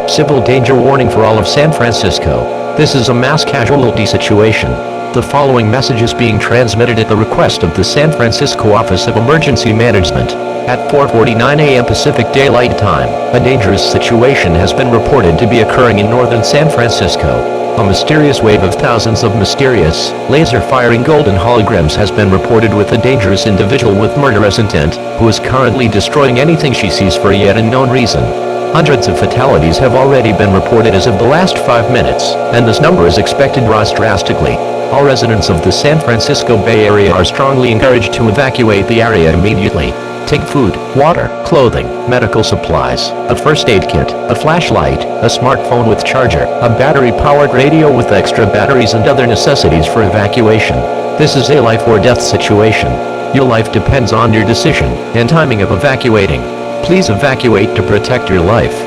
Civil danger warning for all of San Francisco. This is a mass casualty situation. The following message is being transmitted at the request of the San Francisco Office of Emergency Management. At 4:49 a.m. Pacific Daylight Time, a dangerous situation has been reported to be occurring in northern San Francisco. A mysterious wave of thousands of mysterious, laser-firing golden holograms has been reported with a dangerous individual with murderous intent, who is currently destroying anything she sees for a yet unknown reason. Hundreds of fatalities have already been reported as of the last 5 minutes, and this number is expected to rise drastically. All residents of the San Francisco Bay Area are strongly encouraged to evacuate the area immediately. Take food, water, clothing, medical supplies, a first aid kit, a flashlight, a smartphone with charger, a battery-powered radio with extra batteries and other necessities for evacuation. This is a life or death situation. Your life depends on your decision and timing of evacuating. Please evacuate to protect your life.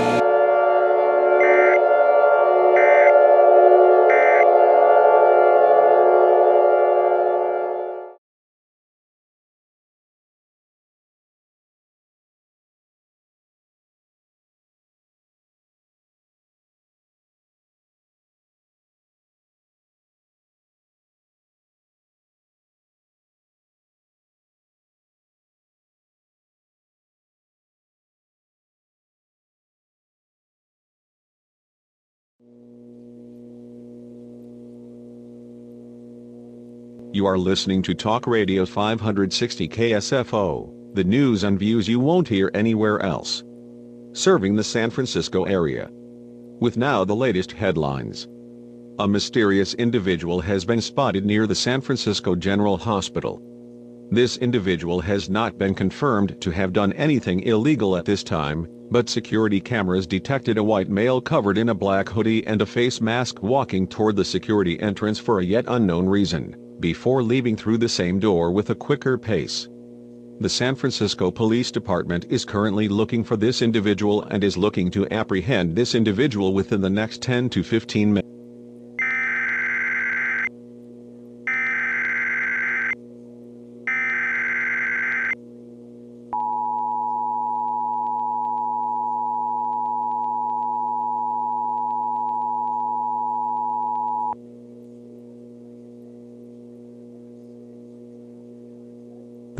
You are listening to Talk Radio 560 KSFO, the news and views you won't hear anywhere else. Serving the San Francisco area. With now the latest headlines. A mysterious individual has been spotted near the San Francisco General Hospital. This individual has not been confirmed to have done anything illegal at this time, but security cameras detected a white male covered in a black hoodie and a face mask walking toward the security entrance for a yet unknown reason, before leaving through the same door with a quicker pace. The San Francisco Police Department is currently looking for this individual and is looking to apprehend this individual within the next 10 to 15 minutes.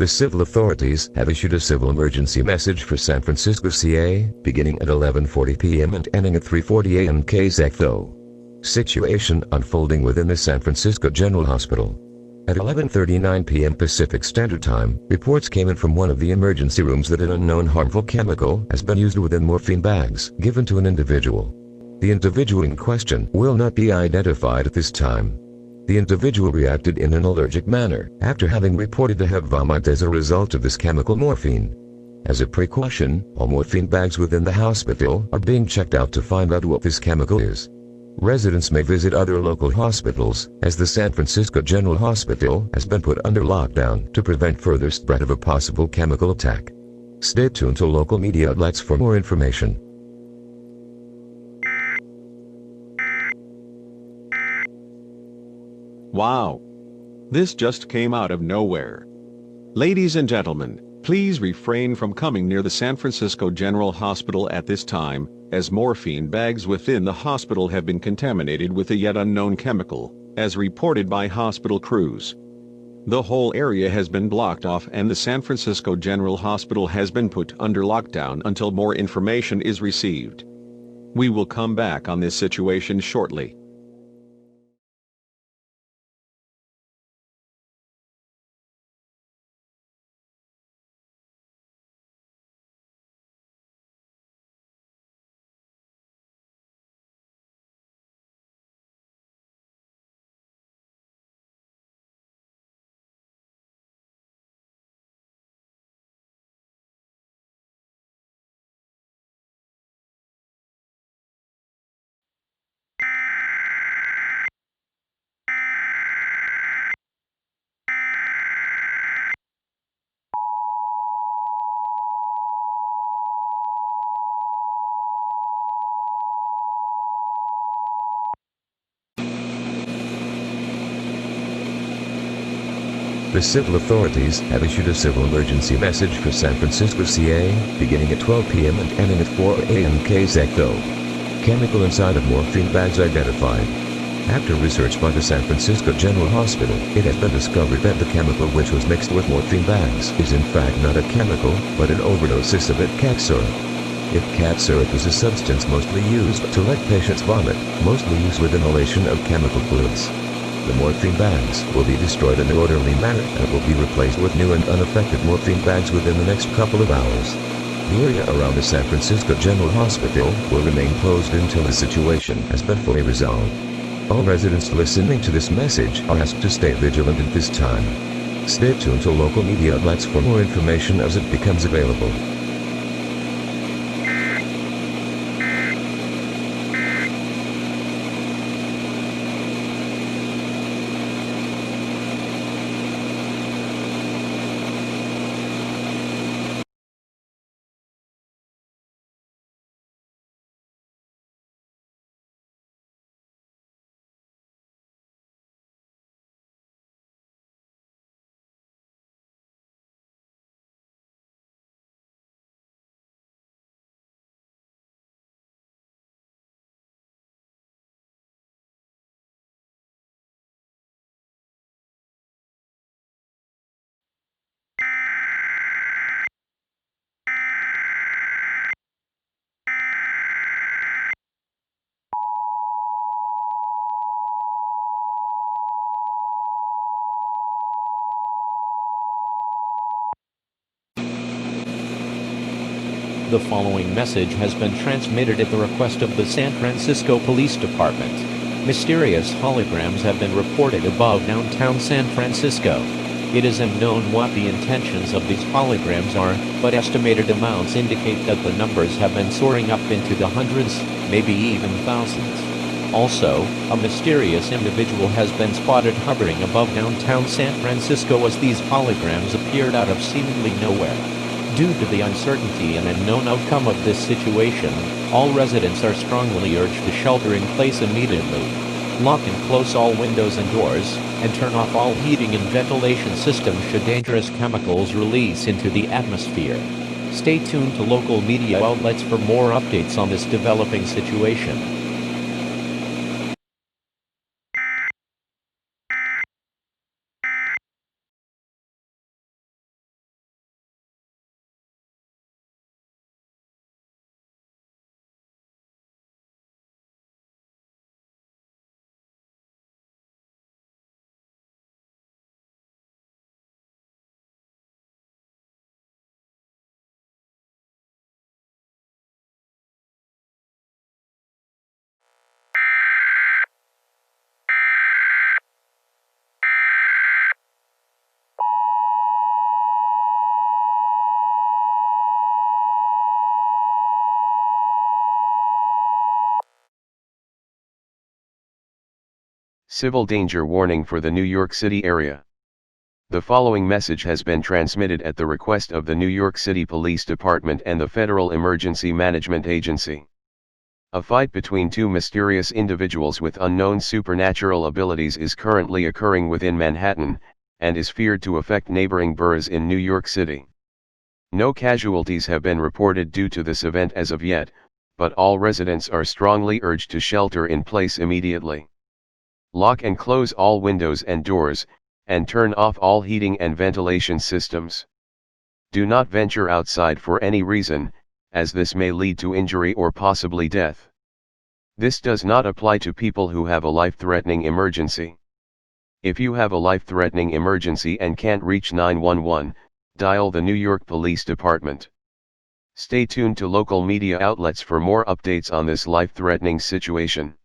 The civil authorities have issued a civil emergency message for San Francisco, CA, beginning at 11:40 p.m. and ending at 3:40 a.m. KSFO. Situation unfolding within the San Francisco General Hospital. At 11:39 p.m. Pacific Standard Time, reports came in from one of the emergency rooms that an unknown harmful chemical has been used within morphine bags given to an individual. The individual in question will not be identified at this time. The individual reacted in an allergic manner after having reported to have vomit as a result of this chemical morphine. As a precaution, all morphine bags within the hospital are being checked out to find out what this chemical is. Residents may visit other local hospitals, as the San Francisco General Hospital has been put under lockdown to prevent further spread of a possible chemical attack. Stay tuned to local media outlets for more information. Wow! This just came out of nowhere. Ladies and gentlemen, please refrain from coming near the San Francisco General Hospital at this time, as morphine bags within the hospital have been contaminated with a yet unknown chemical, as reported by hospital crews. The whole area has been blocked off and the San Francisco General Hospital has been put under lockdown until more information is received. We will come back on this situation shortly. The civil authorities have issued a civil emergency message for San Francisco, CA, beginning at 12 p.m. and ending at 4 a.m. KZEC. Chemical inside of morphine bags identified. After research by the San Francisco General Hospital, it has been discovered that the chemical which was mixed with morphine bags is in fact not a chemical, but an overdose of it cat syrup. If cat syrup is a substance mostly used to let patients vomit, mostly used with inhalation of chemical fluids. The morphine bags will be destroyed in an orderly manner and will be replaced with new and unaffected morphine bags within the next couple of hours. The area around the San Francisco General Hospital will remain closed until the situation has been fully resolved. All residents listening to this message are asked to stay vigilant at this time. Stay tuned to local media outlets for more information as it becomes available. The following message has been transmitted at the request of the San Francisco Police Department. Mysterious holograms have been reported above downtown San Francisco. It is unknown what the intentions of these holograms are, but estimated amounts indicate that the numbers have been soaring up into the hundreds, maybe even thousands. Also, a mysterious individual has been spotted hovering above downtown San Francisco as these holograms appeared out of seemingly nowhere. Due to the uncertainty and unknown outcome of this situation, all residents are strongly urged to shelter in place immediately. Lock and close all windows and doors, and turn off all heating and ventilation systems should dangerous chemicals release into the atmosphere. Stay tuned to local media outlets for more updates on this developing situation. Civil danger warning for the New York City area. The following message has been transmitted at the request of the New York City Police Department and the Federal Emergency Management Agency. A fight between two mysterious individuals with unknown supernatural abilities is currently occurring within Manhattan, and is feared to affect neighboring boroughs in New York City. No casualties have been reported due to this event as of yet, but all residents are strongly urged to shelter in place immediately. Lock and close all windows and doors, and turn off all heating and ventilation systems. Do not venture outside for any reason, as this may lead to injury or possibly death. This does not apply to people who have a life-threatening emergency. If you have a life-threatening emergency and can't reach 911, dial the New York Police Department. Stay tuned to local media outlets for more updates on this life-threatening situation.